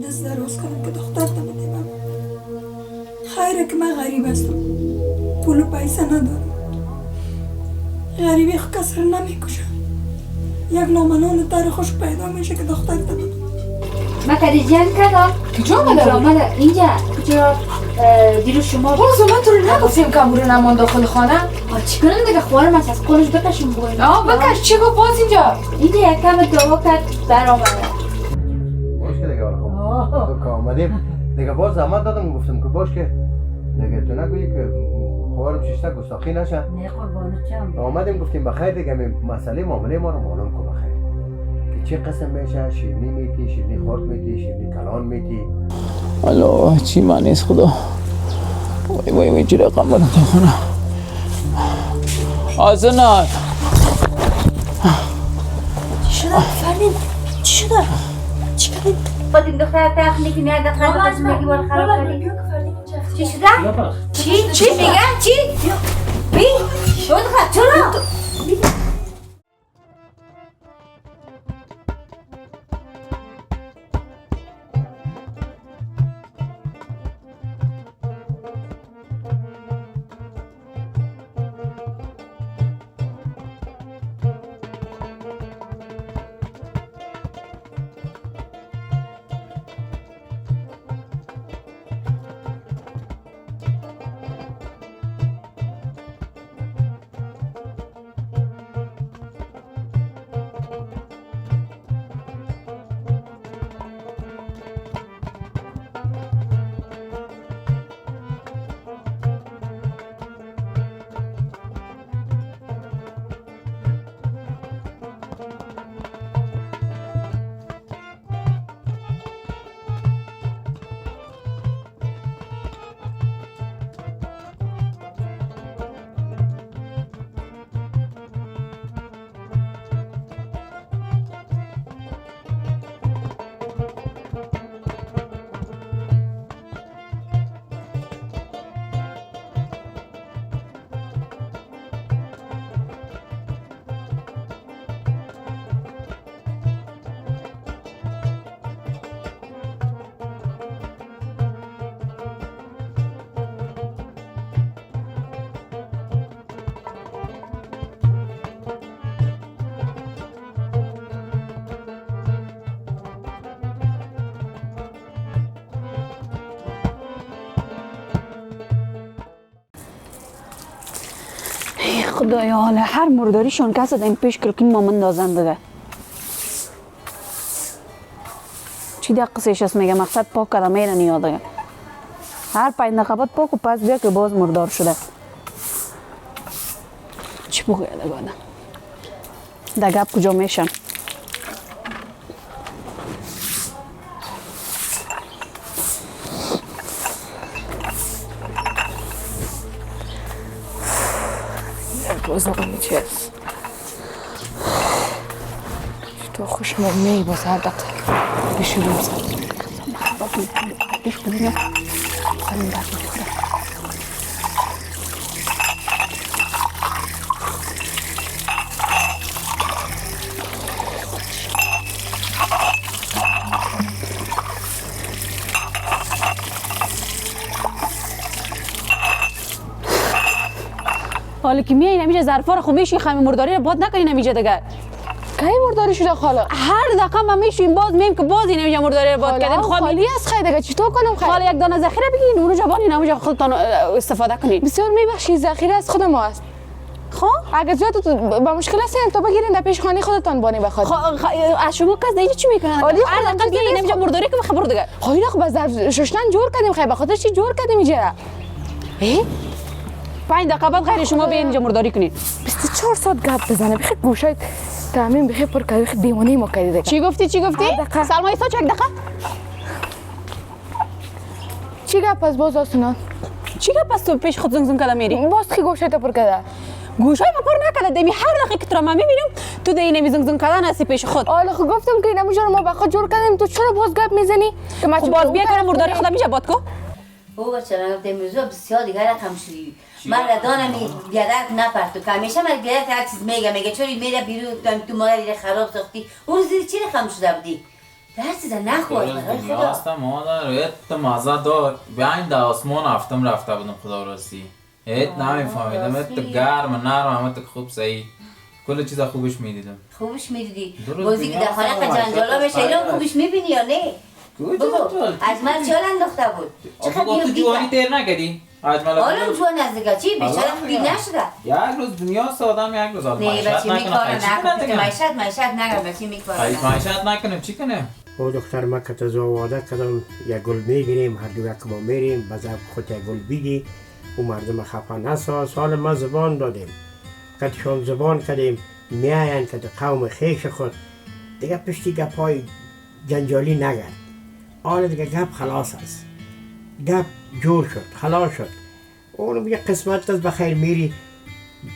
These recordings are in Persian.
دست دراز کنم که دختر تا بدیم. خیره که من غریب هستم، پول و پیسه ندارم. غریبی خود کس را نمیکشه. یک نامنون تر خوش پیدا میشه که دختر تا بدیم. من تریجیان کردم. کجا آمده؟ اینجا کجا دیروز شما باز من تو رو نگفتیم که امرو نمان داخل خانه. چی کنم دیگه خوارم از قولش بکشیم بگویم. بکش چی گفت باز اینجا؟ اینجا یک کم دعا کرد درام باش که دیگه تو که آمدیم دیگه باز زحمت دادم گفتم که باش که دیگه تو نگویی که خوارم ششته گستاخی نشه. نه قربانت چم. آمدیم گفتیم بخیر دیگه مسئله معامله ما رو معلوم کن بخیر که چه قسم میشه. شیرینی میتی، شیرینی خورد میتی، شیرینی کلان میتی. الله چی معنی است خدا. وای چی رقم برم تا خونه آزنات. چی شده فردین؟ چی شده؟ چی کردین؟ باید این دختر تخنی که میاد دختر زندگی بار خراب کردی. چی شده؟ چی میگن؟ چی؟ بی؟ شو دختر چرا؟ خدایا حالا هر مرداریشون کس داریم پیش کلکین ما مندازن دیگه. چی دیگه قصهش است میگه مقصد پاک کردم میره نیاد دیگه. هر 5 دقیقه بعد پاک و پس بیا که باز مردار شده. چی بگوید دیگه گپ کجا میشن؟ بازم چیست؟ تو خوش ممی باز هر دقیقه بشوریم زد بیش کنیم خیلی درد میکنه. حالا که میای نمیشه ظرفا رو خمیشی خمی مرداری رو باد نکنی نمیشه دیگه. کی مرداری شده خاله؟ هر دقیقه ما میشیم باز میم که بازی نمیشه مرداری رو باد کردن. خالی از خیر دیگه چطور کنم خیر؟ خاله یک دانه ذخیره بگین اونو جوانی نمیشه خودتون استفاده کنید. بسیار میبخشید ذخیره از خود ما است. خب اگه زیاد با مشکل هستین تو بگیرین در پیش خانه خودتان بانی بخواد. از شما کس دیگه چی میکنن؟ هر دقیقه بیاین نمیشه مرداری که خبر دیگه. خیلی خوب از ششتن جور کردیم خیر بخاطر چی جور کردیم اینجا؟ 5 دقیقه بعد غیر شما بیاین اینجا مرداری کنید. 24 ساعت گپ بزنه بخیر گوشای تامین بخیر پر کرد بخیر دیوانه ما کردید. چی گفتی؟ سلما ایسا چک دقیقه. چی گپ از باز آسونان؟ چی گپ از تو پیش خود زنگ کردم میری؟ باز خی گوشای تا پر کرده. گوشای ما پر نکرده دمی هر دقیقه که تو ما میبینیم تو دی نمی زنگ کردن هستی پیش خود. حالا خب گفتم که اینا میجور ما بخواد جور کردیم تو چرا باز گپ میزنی؟ که ما باز بیا کنم مرداری خودم میشه باد کو. او بچه من گفتم امروز بسیار دیگه رقم شدی. من ردانم بیادر نپرتو که همیشه من بیادر هر چیز میگه چوری میره بیرون تو مادری خراب ساختی. اون روزی چی رقم شده بودی؟ درست نخور دنیا هستم مادر ایت مزه دار بیاین در آسمان هفتم رفته بودم خدا راستی ایت نمیفهمیدم ایت گرم نرم ایت خوب صحیح کل چیز خوبش میدیدم خوبش میدیدی بازی که در خانه جنجالا بشه اینا خوبش میبینی یا نه بگو اجمل چال انداخته بود چقدر تو جوانی تیر نکردی اجمل حالا جوان از دیگه چی بیچاره خوبی نشده یک روز دنیا سادم یک روز آدم نه بچه میکاره نکنه معیشت نگم بچه میکاره معیشت نکنم چی کنم او دختر ما که تازه واده کردم یک گل میگیریم هر دو یک ما میریم بذار خود یک گل بیدی او مردم خفه نساز حال ما زبان دادیم کدشان زبان کردیم میاین که قوم خیش خود دیگه پشتی گپای جنجالی نگرد حالا دیگه گپ خلاص است گپ جور شد خلاص شد اونو میگه قسمت است بخیر میری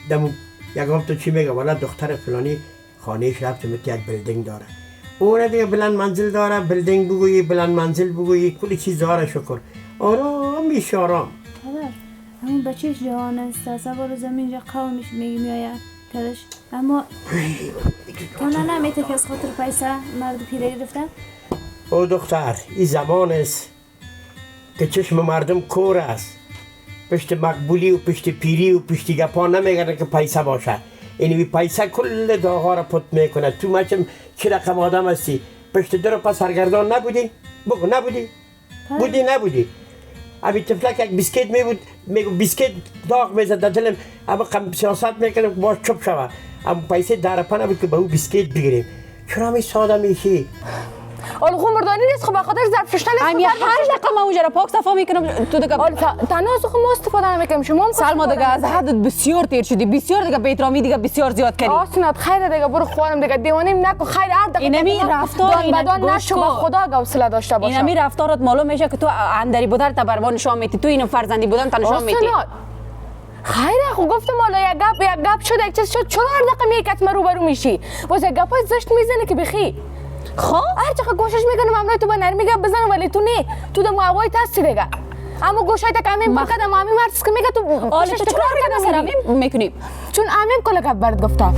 دمو یک هم تو چی میگه والا دختر فلانی خانهش رفت مثل یک بلدینگ داره اون دیگه بلند منزل داره بلدینگ بگویی بلند منزل بگویی کلی چیز داره شکر آرام میشه آرام پدر همون بچهش جوان است تصور زمین را قومش میآید کدش اما تو نمیته که از خاطر پیسه مرد پیره گرفتن او دختر این زمان است که چشم مردم کور است پشت مقبولی و پشت پیری و پشت گپا نمیگرده که پیسه باشه اینوی پیسه کل داغا را پت میکنه تو مچم چه رقم آدم هستی پشت در پس سرگردان نبودی؟ بگو نبودی؟ بودی نبودی؟ ابی تفلک یک بیسکیت میبود میگو بیسکیت داغ میزد در دلم اما سیاست میکنم که باش چپ شوه اما پیسه در پا نبود که به او بیسکیت بگیریم چرا می ساده میشی؟ آلخو مردانی نیست خب بخاطر ظرف ششتن نیست همین هر دقیقه من اونجا را پاک صفا میکنم تو دیگه تنها خب ما استفاده نمیکنیم شما سلما دیگه از حد بسیار تیر شدی بسیار دیگه بی‌احترامی دیگه بسیار زیاد کردی آسنات خیر دیگه برو خوانم دیگه دیوانیم نکو خیر هر دقیقه اینمی رفتار بدن نشو با خدا حوصله داشته باش اینمی رفتارت معلوم میشه که تو اندری بودن تا بر نشون میدی تو اینو فرزندی بودن تا نشون میدی خیره خب گفتم حالا یک گپ شد یک چیز شد چرا هر دقیقه میگی که من روبرو میشی باز یک گپای زشت میزنه که بخی خب هر چقدر کوشش میکنم امروز تو به نرمی گپ بزنم ولی تو نه تو دم هوای هستی دیگه اما گوشای تا کمی بقدم همین مرد که میگه تو کوشش تو چرا کردن سر همین میکنی چون همین کلا گپ برات گفتم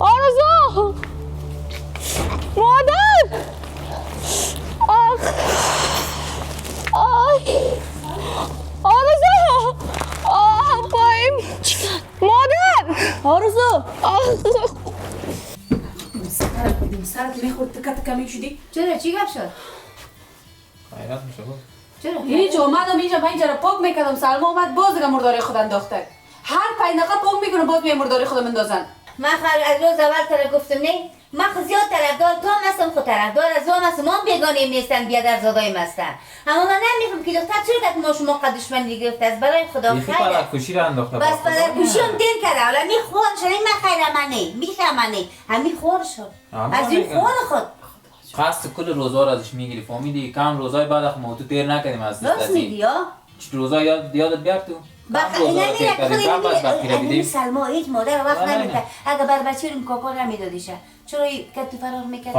آرزو مادر آرزو پایم مادر آرزو سرت میخورد تکه میشدی چرا چی گپ شد خیرت میشه چرا هیچ اومدم اینجا من اینجا را پاک میکردم سلما اومد باز دیگه مرداری خود انداخته هر 5 دقیقه پاک میکنه باز می مرداری خود مندازن من از روز اول تره گفتم نه من خود زیاد طرفدار تو هم هستم خود طرفدار از هم هستم ما بیگانه نیستن بیادرزادایم هستن اما من نمیفهم که دختر چرا که ما شما قد دشمنی گرفته است برای خدا خیره پدرکشی را انداخته بس پدرکشی هم دیر کرده حالا میخور شد من خیره منه میخمنه همین خور شد از این خور خود قصد کل روزا را ازش میگیری فهمیدی کم روزای بعد اخ ما تو دیر نکردیم از راست میگی ها روزا یادت بیار تو این سلما هیچ مادر وقت نمیده اگه بر بچه ریم کاکا نمیدادیشه چرا که فرار میکرد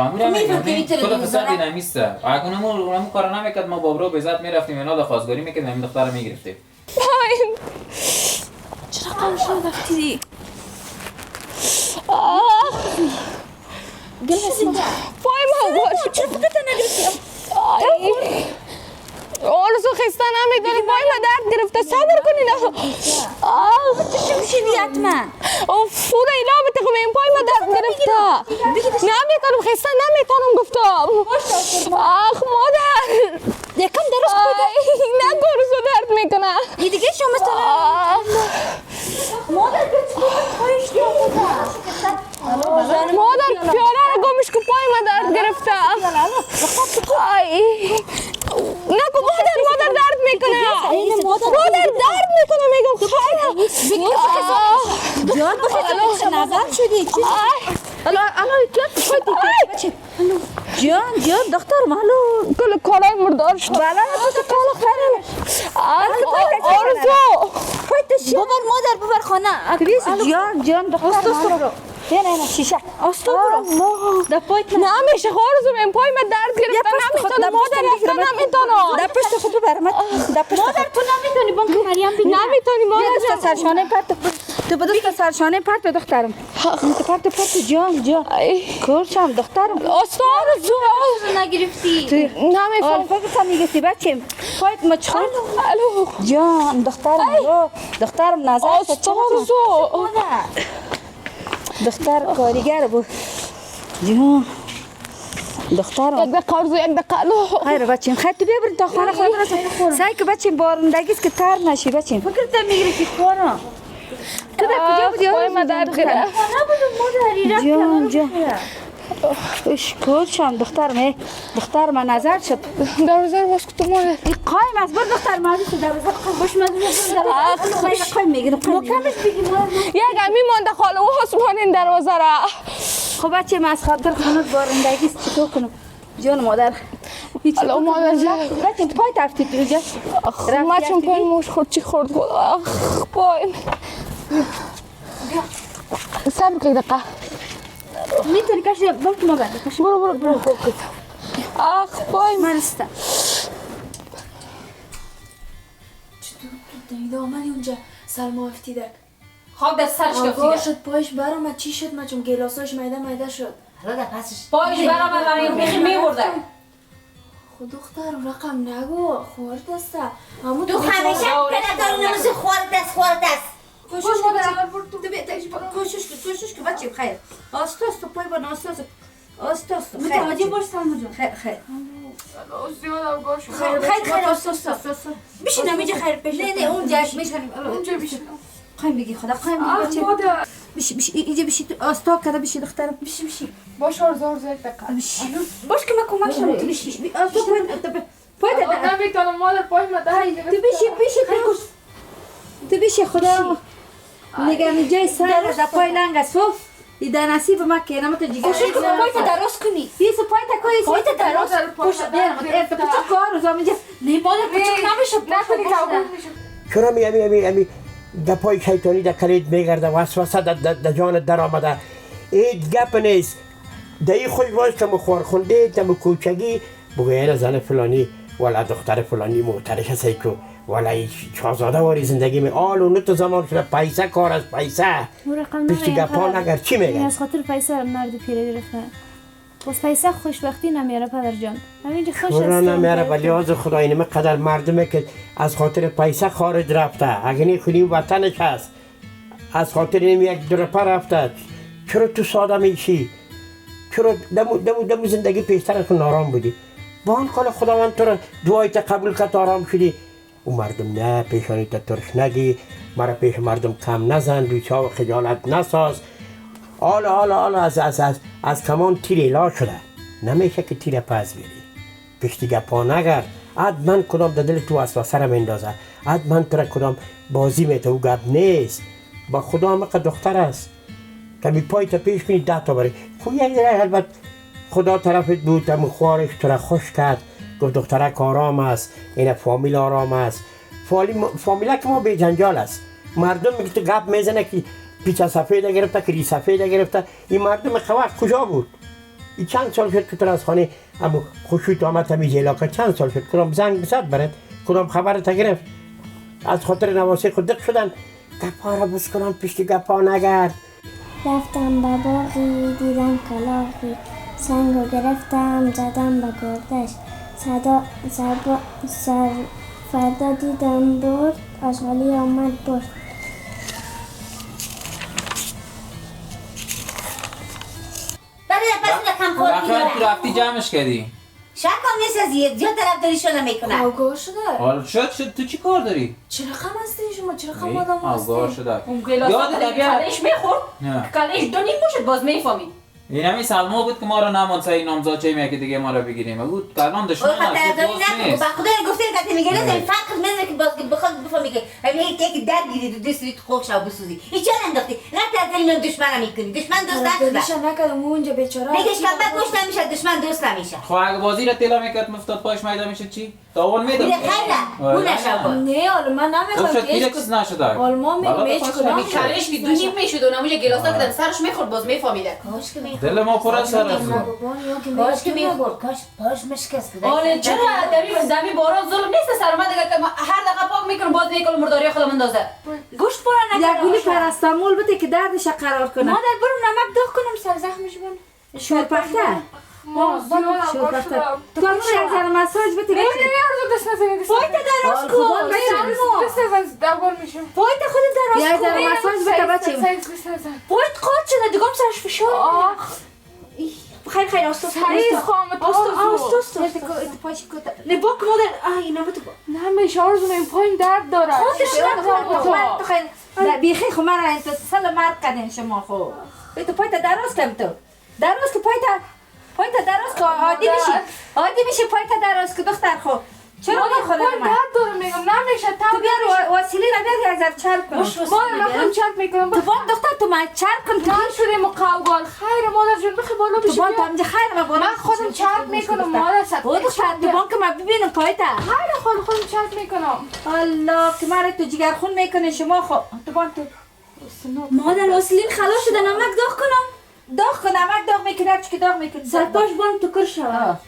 کل فسادی نمیسته اگه اونمو کار نمیکرد ما بابرو به ذات میرفتیم اینا خواستگاری میکردیم این دختر رو میگرفتیم چرا قم شد رفتی پای ما باش چرا فقط نگرفتیم آرزو خسته نمیدونی پای ما درد گرفته صبر کنین چه میشیدی حتما فوره اینا بتخم این پای ما درد گرفته نمیتونم خسته نمیتونم گفتم آخ مادر یکم درست کنید نه گرسو درد میکنه یه دیگه شما مادر پایش مادر پیاله رو گمش که پای ما درد گرفته نکو مادر درد میکنه مادر درد میکنه میگم خیلی جان بخیر نظر شدی جان دختر مالو کل کالای مردار شد بالا تو کالا خراب آرزو ببر مادر ببر خانه جان دختر مالو نه شیشه آستو برو در پایت نمیشه خارزم این پای من درد گرفته نمیتونم مادر رفتن نمیتونم در پشت خود برمت در پشت مادر تو نمیتونی بانک مریم بینی نمیتونی مادر دست سرشانه پرت تو به دست سرشانه پرت دخترم پرت جان کورچم دخترم استاد زو نگرفتی نمیفهم فکر میگستی بچم پایت مچخال الو جان دخترم نظر استاد زو دختر کاریگر بود جان دخترم یک دقیقه قرض یک دقیقه الو خیر بچیم خیر تو ببرین تا خانه خود سعی که بچیم بارندگیست که تر نشی بچیم فکرت میگیری که خورم تو در کجا بودی؟ پای من درد گرفت جان اشکال شم دخترم نظر شد دروازه رو باز کن تو مادر قایم از بر دختر مادی تو دروازه باش مدرسه قایم میگیرم مکمش بگیم یک امی مانده خاله و حسمان این دروازه را خب بچه من از خاطر خانه بارندگیست چطور کنم جان مادر الو مادر جان بچه پای تفتی تو جا ما چون پای موش خورد چی خورد بود پای صبر که دقیقه میتونی کشی بلک ما برد کشی برو آخ پای من استم چطور دیده آمدی اونجا سلما افتیده خاک دست سرش آگاه شد پایش برآمد چی شد چون گلاساش میده شد پایش برآمد و میخی میبرده خود دختر رقم نگو خورد دسته همون تو همیشه پدر نموزی خورد است کوشش که بچه خیر آستاست پای با آستاست متوجه باش سلما جان خیر زیاد اوگاه شد خیر آستاست بشین نمیجه خیر پیش نه اونجا میشنیم اونجا بیشتر قایم بگی خدا قایم بگی بچه بشی اینجا بشی تو آستا کرده بشی دخترم بشی باش آرزار یک دقیقه باش که من کمک شما تو بشی آستا پاید نمیتونم مادر پای من درد گرفت تو بشی خدا نگم جای سر در پای لنگ صف ایده نصیب ما که نمت جگر کوشش کن پایت دراز کنی بیس پایت دراز پشت بیارم تو کار زامن نه مادر کچک نمیشه چرا می در پای شیطانی در کلید میگرده وسوسه در جان در آمده این گپ نیست در این خوش باش که مخوار خونده در کوچگی بگوین زن فلانی ولا دختر فلانی محترش هستی که ولا شاهزاده واری زندگی می آل و نتو زمان شده پیسه کار از پیسه پشتی گپا نگر چی میگن؟ از خاطر پیسه مرد پیره گرفته بس پیسه خوشبختی نمیاره پدر جان همینجا خوش است نمیاره ولی از خدا اینمه قدر مردمه که از خاطر پیسه خارج رفته اگه نی خودی وطنش هست از خاطر اینم یک درپا رفته چرا تو ساده میشی؟ چرا دمو زندگی پیشتر کن آرام بودی؟ با آن کال خداوند تو را دعایت قبول کرد آرام شدی او مردم نه پیشانیت ترش نگی مرا پیش مردم کم نزن بیچا و خجالت نساز حالا از کمان تیر ایلا شده نمیشه که تیر پس بیری پشتی گپا نگر من کدام در دل تو وسوسه را میندازه من تو را کدام بازی میته او گپ نیست با خدا همه دختر است کمی پای تا پیش کنی 10 تا بری خب یک دیگه البته خدا طرفت بود همون خوارش تو را خوش کرد گفت دخترک آرام است این فامیل آرام است فامیله که ما بی جنجال است مردم میگه تو گپ میزنه که پیچه سفید گرفته که ری سفید گرفته این مردم خواه کجا بود این چند سال شد که تو از خانه اما خوشویت آمد همی علاقه چند سال شد کدام زنگ بسد برد کدام خبرت گرفت از خاطر نواسه خود دق شدن گپا را بس کنم پشت گپا نگرد رفتم به باغی دیدم کلاغی سنگو گرفتم زدم به گردش فردا دیدم برد آشغالی آمد برد وقتی تو رفتی جمعش کردی؟ شکم نیست از زیاد طرف داری شده میکنه آگاه شده حالا شد تو چی کار داری؟ چرا خم هستی شما چرا خم آدم هستی آگاه شده اون گلاسا کلش میخورد کلش 2 نیم باشد باز میفهمید این همی سلما بود که ما را نمان سایی نامزاد چه میگه دیگه ما را بگیریم بود کلان دشمن است با خدا گفتین که میگه این فرق میزنه که باز بخواد بفهمی که همین یک در گیری دو دست خوک شو بسوزی این چرا انداختی رفت از این دشمن میکنی دشمن دوست نمیشه نکردم اونجا بیچاره میگه شب گوش نمیشه دشمن دوست نمیشه خب اگه بازی را تلا میکرد مفتاد پاش میدا میشه چی تاول میدم خیره اون نشو نه حالا من نمیخوام شد دیگه چیز نشده حالا ما میگم هیچ کدام کلش بی دونیم میشد و نموجه گلاسا کردن سرش میخورد باز میفهمیده. کاش که میخورد دل ما پر از سر است کاش که میخورد کاش پاش مشکست کرد. آره چرا دمی باران ظلم نیست سر من دیگه هر دقیقه پاک میکنم باز میکنم مرداری خودم اندازه. گوشت پورا نکرد. یک گولی پرستامول بده که دردش قرار کنه. مادر برو نمک داغ کنم سر زخمش بون. شورپخته. شورپخته. تو هم یک ذره مساج بده. نه ارزو دست نزنید. پایت دراز کن. دست نزن دبال میشم. پایت خود دراز یک ذره مساج بده بچه. پایت قاط شده دیگه سرش فشار. خیر آستوس آستوس نه باک مادر اینا بده نمیشه آرزو این پایین درد داره خودش نکنه بیخی خو من انت سال مرد کردین شما خو تو پایت دراز کن تو دراز که پایت دراز که عادی میشی پایت دراز که دختر خو چرا میخوره من درد داره میگم نمیشه تو بیار وسیله را بیار یک ذره چرب کن مادر من چرب میکنم تو بان دختر تو من چرب کن تو من شده مقاوگال خیر مادر جون بخی بالا بشی تو بان تو همجا خیر ما بالا من خودم چرب میکنم مادر ست دختر تو بان که من ببینم پایت خیر خودم چرب میکنم الله که مرا تو جگر خون میکنه شما خو تو بان تو مادر وسیله خلاص شده نمک داغ کنم نمک داغ میکنه چی که داغ میکنه سرپاش بان تو کر شود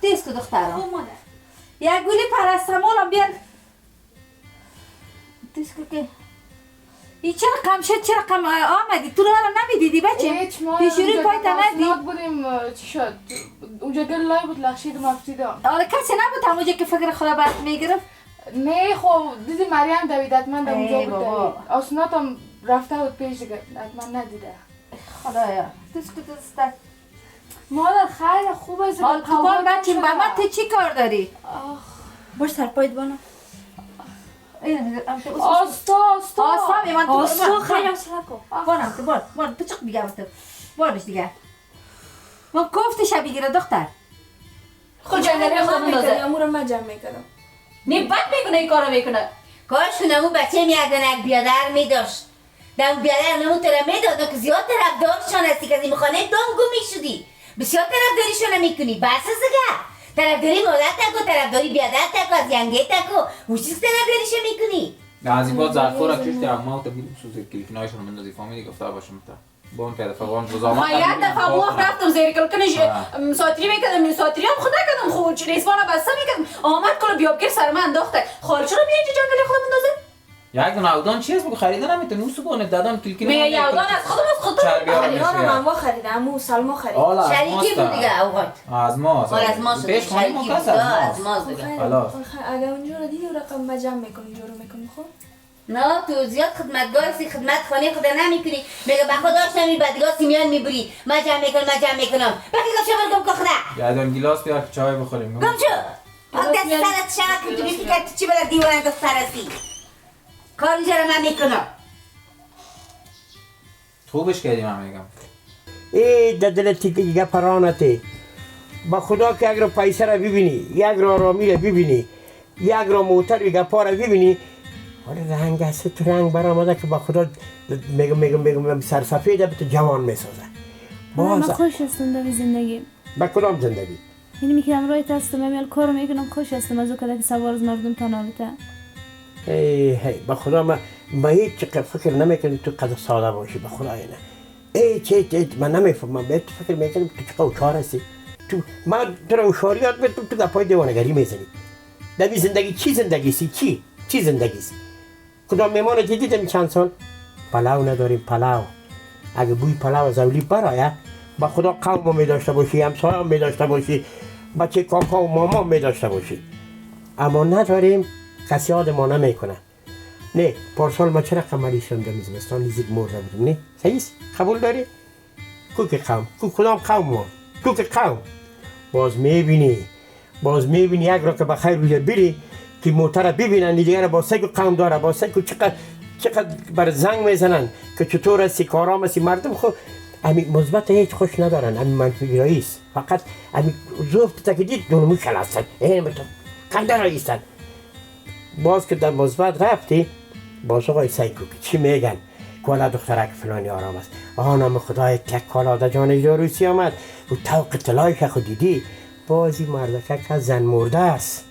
دیست دخترم خب مادر یک گولی پرستامول هم بیار دیست که این چرا کم شد چرا کم آمدی تو رو نمیدیدی بچه پیشوری پایت ندی بودیم چی شد اونجا گل لای بود لخشید مفتیدم آره کسی نبود همونجا که فکر خدا برد میگرفت نه خب دیدی مریم دویدت من اونجا بود دوید آسونات هم رفته بود پیش دیگه من ندیده خدایا دیست که دیست مادر خیلی خوب است حال کبان بچه با من تو چی کار داری؟ باش سر پایت بانا آستا میمان تو خیلی آستا کن بانم تو بان تو چک بگم تو بانش دیگه من کفت شبی گیره دختر خود جنگلی خودم اندازه امورم من جمع میکنم نه بد میکنه این کارو میکنه کاش نمو بچه میادن یک بیادر میداشت دم بیادر نمو تره میداد که زیاد طرف دارشان هستی که از این مخانه دام گمی شدی بسیار طرفداریشو نمیکنی بس از دیگه طرفداری مادر تکو طرفداری بیادر تکو از ینگه تکو اون چیز طرفداریشو میکنی از این بعد ظرفا را کشتی اما تا بیرون سوزه کلیکنایشون رو مندازی فامیلی گفته باشم تا با اون پیدا فوان روزا من یک دفعه وقت رفتم زیر کلکنش ساتری میکردم ساتری هم خود نکردم خود ریسوان بسته میکردم آمد کلا بیابگیر سر من انداخته خال چرا میای جنگلی خودم اندازه یک دونه اودان چی است بگو خریده نمیتونی اون سوگونه دادم کلیکی میگه یه اودان از خودم خریدارم من خریدم امو سلما خرید شریکی بود دیگه اوقات از ما از ما پیش خانه ما کس از ما دیگه اگه اونجا رو دیدی رقم مجمع میکنی اونجا رو میکنی خب نه تو زیاد خدمتگار هستی خدمت خانه خدا نمیکنی میگه به خداش نمی بعدیگاه سیمیان میبری مجمع میکنم بکی گفت شما گم که خدا یه دون گیلاس بیار که چای بخوریم گم شو دست سرت شرک تو بیفتی که چی بلد دیوان دست سرسی کار اینجا رو من میکنم خوبش کردیم من میگم ای دلتی که دیگه پرانته با خدا که اگر پیسه را ببینی یک را آرامی را ببینی یک را موتر و گپا را ببینی حالا رنگ است تو رنگ برآمده که با خدا میگم سرسفیده به تو جوان میسازه من خوش هستم در زندگی با کدام زندگی؟ یعنی میکنم روی هستم میال کارو میکنم خوش هستم از او که سوار از مردم تنابیته ای با خدا ما هیچ فکر نمیکنم تو قدر ساده باشی با خدا اینه ای چه من نمیفهمم به تو فکر میکنم تو چقدر هوشیار هستی تو ما تو را هوشیاریات به تو گپای دیوانه‌گری میزنی در این زندگی چی زندگی سی چی زندگی است کدام میمان دیدیم چند سال پلاو نداریم پلاو اگه بوی پلاو از اولی برآید با خدا قوم می داشته باشی همسایه می داشته باشی بچه کاکا و ماما می داشته باشی اما نداریم کسی یاد ما نمیکنه نه پارسال ما چرا قمری شدم در زمستان نزدیک مرده بودیم نه صحیح قبول داری کو که قوم کو کدام قوم ما کو که قوم باز میبینی یک را که بخیر روی بری که موتر ببینن دیگر با سگ قوم داره با سگ چقدر بر زنگ میزنن که چطور هستی کارام هستی مردم خود امی مثبت هیچ خوش ندارن امی منفی رئیس فقط امی زفت تکدید دونمو کلاستن این بتون کنده رئیسن باز که در مثبت رفتی باز آقای سیکو که چی میگن کالا دخترک فلانی آرام است آها نام خدای تک کالا در جان روسی آمد و توق طلایش خود دیدی بازی مردکه که زن مرده است.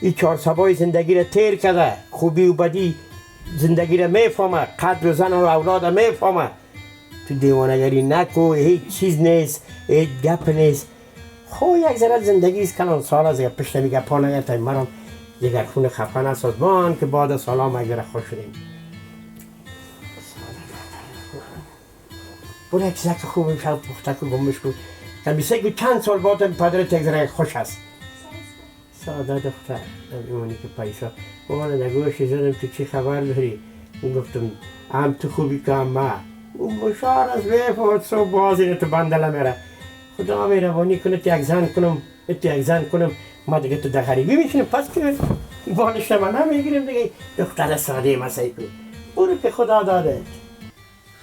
این 4 سبای زندگی را تیر کرده، خوبی و بدی زندگی را میفهمه، قدر زن و اولاد را میفهمه. تو دیوانگری نکو، هیچ چیز نیست، هیچ گپ نیست. خو یک ذره زندگی است کلان سال از پشت میگه پا نگرتای مرم دیگر خون خفه نساز بان که بعد سالا مگره خوش شدیم. برو یک زک خوب میشه پخته که گمش کن کمیسه که چند سال بعد پدرت یک ذره خوش هست. ساده دختر نمیمونی که پیسا من نگوش زدم تو چی خبر داری؟ گفتم هم تو خوبی که هم ما اون بشار از بیفت صبح بازی تو بندله میره. خدا مهربانی کنه تو یک زن کنم تو یک زن کنم ما دیگه تو در غریبی میشنیم پس که بالش ما نمیگیریم دیگه. دختر ساده مسایی کن برو که خدا داده.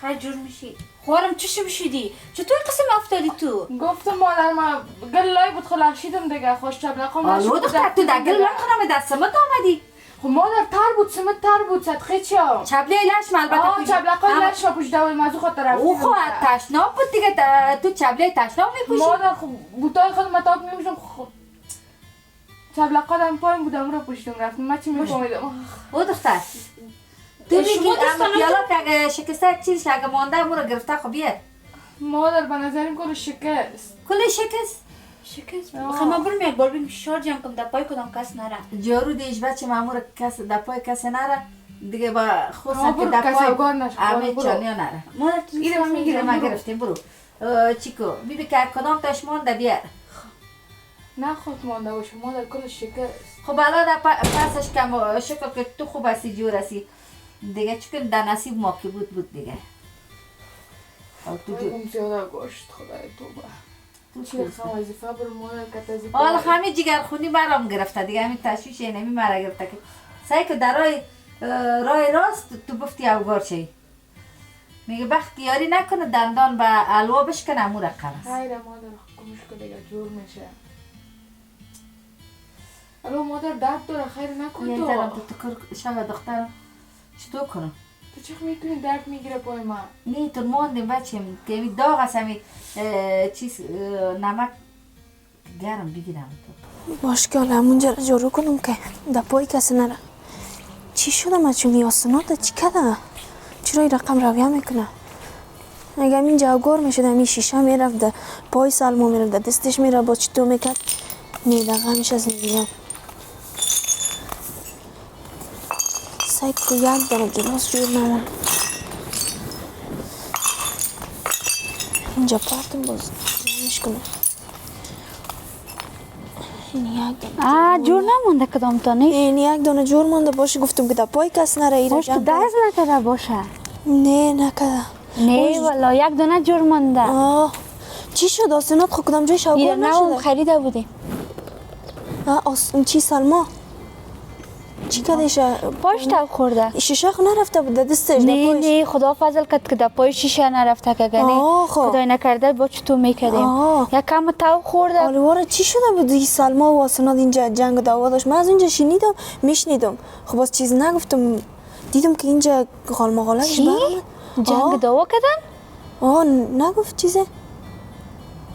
خیلی جور میشی خوارم چشم شدی؟ چطور قسم افتادی تو؟ گفتم مادر ما گل لای بود خلقشیدم دیگه خوش چبلقام آلو دختر تو در گل لای خودم در سمت آمدی؟ خب مادر تر بود سمت تر بود صدقه چیا؟ چبله لشم البته چبلقای لشم پوش دول مزو خود طرف او خود تشناب بود دیگه تو چبله تشناب میپوشی؟ مادر خب بوتای خود متاب میمیشم خب چبلقا دم پایم بودم رو پوشیدم رفتم من چی میفهمیدم. او دختر تو میگی اما پیالات که اگه شکسته چیزش اگه مانده امو رو گرفته خب بیاد. مادر به نظریم کل شکست. کل شکست؟ شکست؟ بخواه ما برم یک بار بیم شار جمع کم در پای کدام کس نره. جارو دیش بچه مامور کس در پای کس نره دیگه با خواستن که در پای همه چانیا نره. مادر تو ایره میگیره ما گرفتیم برو. چیکو بیبی که کدام تاش مانده بیار. نه خود مانده باشه مادر کل شکست. خب الان در پسش کم شکل که تو خوب هستی جور هستی دیگه چون در نصیب ما که بود دیگه. بگم زیاده گوشت خدای توبه. چی خواهم وظیفه برو مادر کت از این حالا همه جگرخونی برام گرفته دیگه همین تشویش اینمی مرا گرفته که سعی که در راه راست تو بفتی اوگار چی میگه بخت یاری نکنه دندان به علوا بشکنه امو رقم است. خیره مادر کمش که دیگه جور میشه. الو مادر درد داره خیر نکن تو. یه ذرم تو کار شب دخترم چطور کنم؟ تو چه میکنی درد میگیره پای من؟ نه تو ماندیم بچیم که این داغ است همی چیز نمک گرم بگیرم تو. باش که حالا همونجا رو جارو کنم که در پای کسی نره. چی شده ما چون میاسنات چی کده؟ چرا این رقم رویه میکنه؟ اگه همین جاگور میشد همین شیشه میرفت در پای سلما میرفت در دستش میرفت با چطور میکرد میدقه همیشه از نمیدیم. سعی که یک داره گلاس جور نمون. اینجا پرتم باز جمعش کنم. این یک دانه جور نمونده کدام تا نیست؟ این یک دانه جور مونده باشه گفتم که در پای کس نره ایره باش که درز نکده باشه. نه نکده. نه والا یک دانه جور مونده. چی شد آسانات خود کدام جای شوگار نشده؟ نه خریده بودیم. چی سلما؟ چی کدش؟ پاش تب خورده. شیشه خو نرفته بود دستش؟ نه خدا فضل کرد که در پای شیشه نرفته که گنی خدای نکرده با چطور میکردیم یک کم تب خورده. آلواره چی شده بود این سلما و آسانات اینجا جنگ دعوا داشت؟ من از اونجا شنیدم میشنیدم خب باز چیز نگفتم دیدم که اینجا غال مغالش برام جنگ دعوا کردن؟ نگفت چیزه؟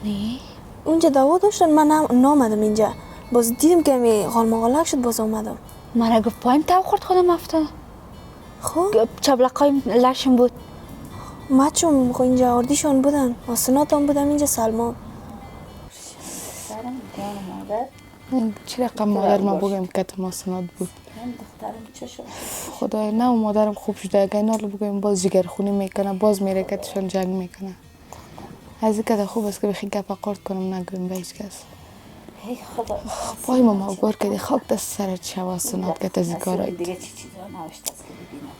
نه اونجا دعوا داشتن من نامدم اینجا باز دیدم که می غال مغالک شد باز آمدم. من گفت پایم تب خورد خودم افتاد. خب چبلقای لشم بود. مچم خو اینجا اردیشون بودن آسانات هم بودم اینجا سلما. چی رقم مادر ما بگم که تو آسانات بود؟ خدای نه مادرم خوب شده اگه اینا رو بگم باز جگرخونی میکنه باز میره کتشان جنگ میکنه. از این که خوب است که بخی گپ قارت کنم نگویم به هیچ کس. پای ما گور که خاک دست سرت شوا سنات که تزی کارایی دیگه چی چیزا نوشته است ببینم.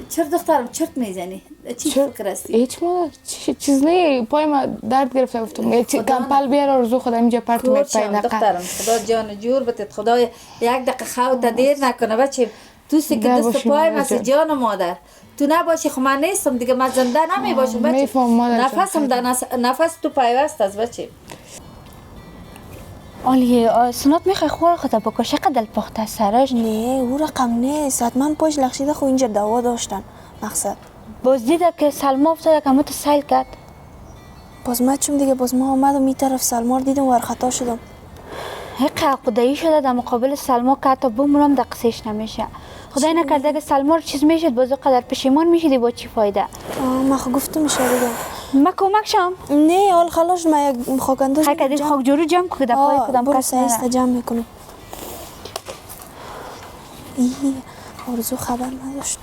چرت دخترم چرت میزنی؟ چی فکر هستی؟ هیچ مادر چیز نه پای ما درد گرفته گفتم کمپل بیار آرزو خودم اینجا پرت میپای نقه. دخترم خدا جان جور بتت خدا یک دقیقه خوت دیر نکنه بچه تو سکه دست پای مثل جان مادر تو نباشی خب من نیستم دیگه من زنده نمی باشم بچه نفسم در نفس تو پیوست است بچه. آلیه سنات میخوای خور خدا بکشه قدل پخته سرش؟ نه او رقم نیست حتما پاش لخشیده خو اینجا دوا داشتن مقصد باز دیده که سلما افتاده که همه تو سیل کرد باز من چون دیگه باز ما آمدم این طرف سلما رو دیدم و خطا شدم. حق عقده‌ای شده در مقابل سلما که حتی بمرم در قصهش نمیشه. خدای نکرده اگه سلما رو چیز میشد باز قدر پشیمان میشدی با چی فایده؟ من خب گفتم میشه دیگه. ما کمک شم؟ نه حال خلاص من یک خاک انداز حق خاک جورو جمع که در پای کدام کس نره. برو جمع میکنم. آرزو خبر نداشت.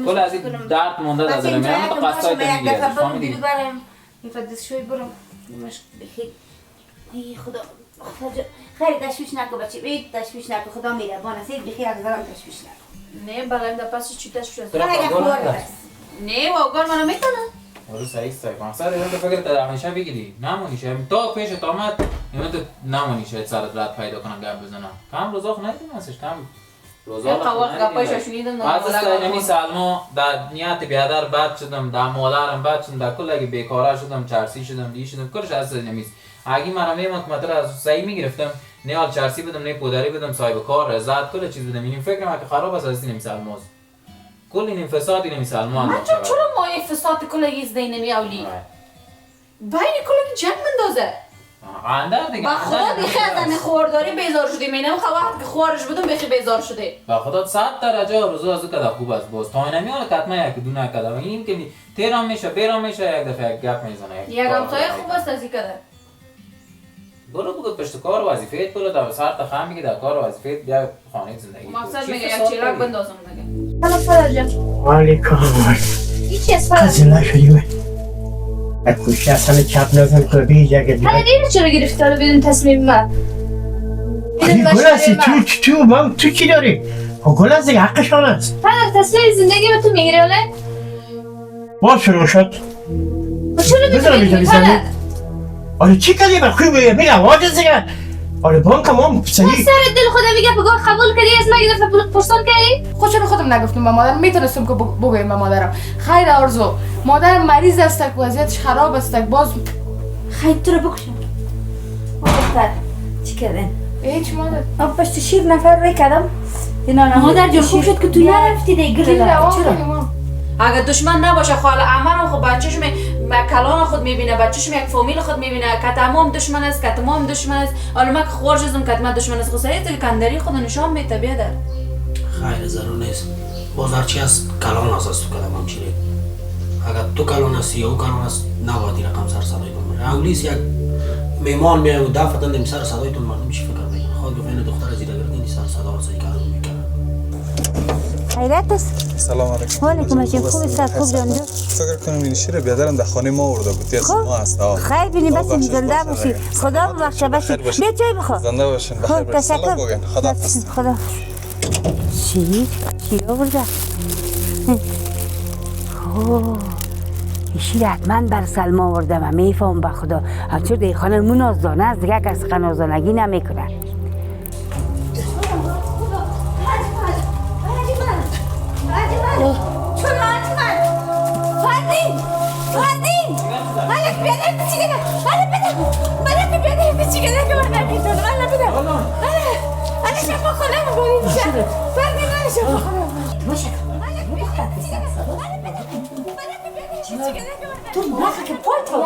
کل از این درد مونده در دلم میرم تو قصای دل میگیره فهمیدی؟ شوی برم ای خدا خیلی تشویش نکن بچه بید تشویش نکن خدا میربان است بخیر از دارم تشویش نکن نه بلند پس چی تشویش است نه واقعا منو میکنه آره صحیح مقصد اینه که فکر تا همیشه بگیری نمونیشه تا پیشت آمد اینو تو نمونیشه سرت رد پیدا کنن گپ بزنن کم روزاخ ندیدیم ازش کم روزاخ ندیدیم از سلما در نیت بیادر بد شدم در مادرم بد شدم در کل اگه بیکاره شدم چرسی شدم دی شدم کلش از نمیست اگه من میمون که مثلا از صحیح میگرفتم نه حال چرسی بدم نه پودری بدم صاحب کار رضایت کل چیز بدم این فکر من که خراب است از این سلماز کل این فساد این سلمان من چرا ما فساد کل یز دینمی اولی بین کل جنگ مندازه اندر دیگه با خدا دیگه از خورداری بیزار شدی مینم خواهد که خوارش بدم بخی بیزار شده با خدا 100 درجه روزو از کدا خوب است باز تا نمیاد کتما یک دونه کدا این که تیرام میشه بیرام میشه یک دفعه گپ میزنه یک همسایه خوب است از کدا برو بگو پشت کار وظیفه‌ات برو در سر تا خام میگه در کار وظیفه‌ات بیا خانه زندگی مقصد میگه یک چراغ بندازم دیگه حالا فرجا علیکم این چی است قضیه شدیم اکوشی اصلا چپ نزن که بی جگه دیگه حالا دیگه چرا گرفتی حالا بدون تصمیم من گل هستی تو چی داری؟ گل هستی حقشان است پدر تصمیم زندگی به تو میگیری حالا؟ باز شروع شد چرا میگیری پدر؟ آره چی کردی من خوبه میگم واجه دیگه آره بانک هم صحیح سر دل خدا میگه بگاه قبول کردی از من یه دفعه پرسان کردی؟ خود چرا خودم نگفتم به مادرم میتونستم که بگویم به مادرم خیر آرزو مادرم مریض است که وضعیتش خراب است باز خیر تو رو بکشم دختر چی کردن؟ هیچ مادر آب پشت شیر نفر روی کدام مادر جون خوب شد که تو نرفتی دیگه چرا؟ اگر دشمن نباشه خاله عمرم خود بچه‌شم کلان خود میبینه بچه‌شم یک فامیل خود میبینه که تمام دشمن است که تمام دشمن است حالا من که خوار شدم که من دشمن است خصوصیت کندری خود نشان میده بیادر خیر ضرور نیست باز هرچی از کلان اساس تو کدام هم چیره اگر تو کلان هستی یا او کلان است نباید این رقم سر صدای کنم اولیس یک میمان میای و دفعه دادم سر صدایتون مردم چی فکر میکنن خود ببین دختر زیرا گردی سر صدا رو صحیح کارو میکنه خیرت است سلام علیکم وعلیکم السلام خوب است خوب جان فکر کنم این شیر بیادرم در خانه ما آورده بود از ما هست خیر بینی بس زنده باشی خدا بخشه باشی بیا چای بخور زنده باشین بخیر سلام بگین خدا حافظ خدا چی آورده اوه شیر حتما بر سلما آورده و میفهم به خدا همچون در خانه منازدانه است دیگه کس خنازانگی نمیکنه تو نخه که پای تو